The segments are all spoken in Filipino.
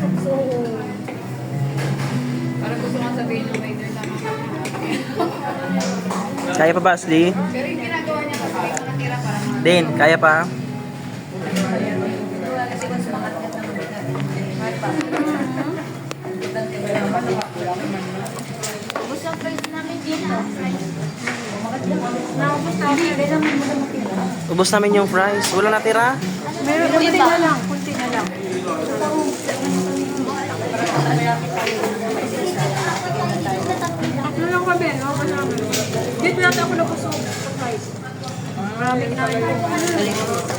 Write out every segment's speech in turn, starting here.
So, Parang gusto nga sabihin ng waiter na Kaya pa ba, Ashley? pero yung ginagawa niya kasi may mga tira parang Din, kaya pa? kasi kung sumakat ng mabigat. Mahal pa. ubos ang price namin dito. Naubos na ako. Hindi namin mo matira. Ubus namin yung fries. Wala natira? Meron kunti na lang. Kunti na lang. Tatlo lang kami, no? Kasama. Dito natin ako napusok sa price. Marami kinain ko.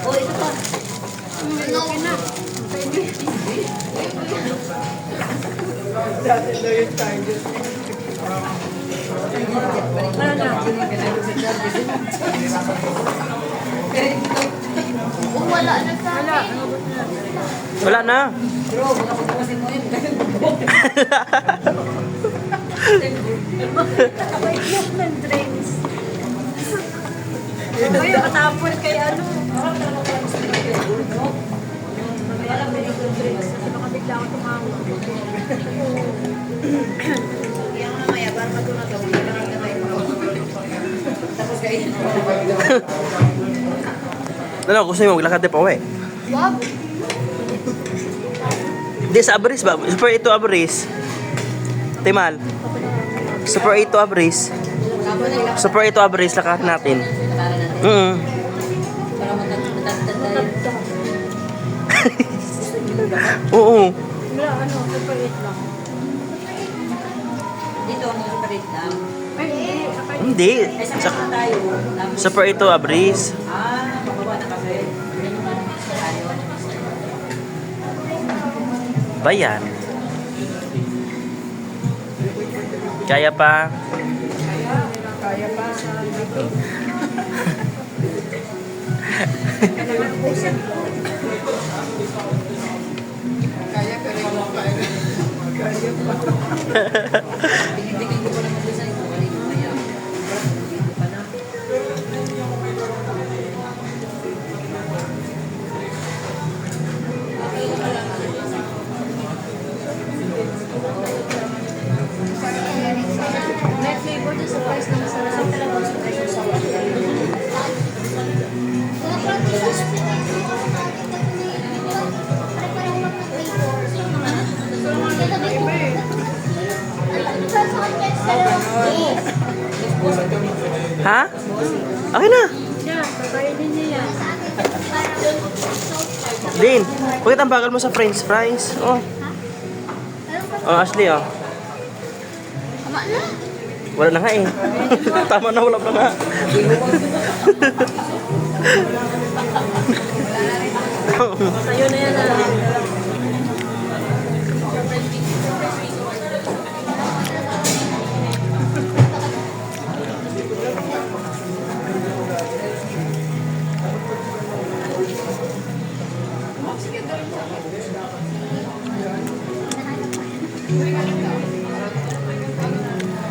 Oh, ito pa. Okay na. Wala na. Oh, wala na sa Wala. akin. Wala na. Bro, baka pagkasin mo yun. Wait lang ng drinks. Kaya matapon kay ano. Mamaya lang may ng drinks. Kasi baka bigla ako tumawa. Yung mamaya, parang matulog ako. Yung parang kamay mo. Tapos kayo. Ano, gusto nyo maglakad din pa uwi? Wag. Hindi, sa Abris ba? Super 8 to Abris. Timal. Super 8 to Abris. Super 8 to Abris, lakad natin. Para matatanda. Oo. Wala, ano, super 8 lang. Dito, ano yung parit lang. Ay, hindi. Akay. Hindi. Ay, saan na tayo? Super 8 to Abris. Mababa na kasi. Tayo. Bayan. Kaya pa. Kaya pa. Kaya pero yung kaya. Kaya pa. Tingin-tingin ko pa naman doon sa ito. Kaya kaya. Dito pa na. May flavor doon sa price na masarap talaga sa price sa Ha? Okay na. Yeah, kakainin niya yan. Din, bakit ang bagal mo sa french fries? Oh. Oh, Ashley, oh. Tama na. Wala na nga eh. Tama na, wala pa nga. Sa'yo na yan.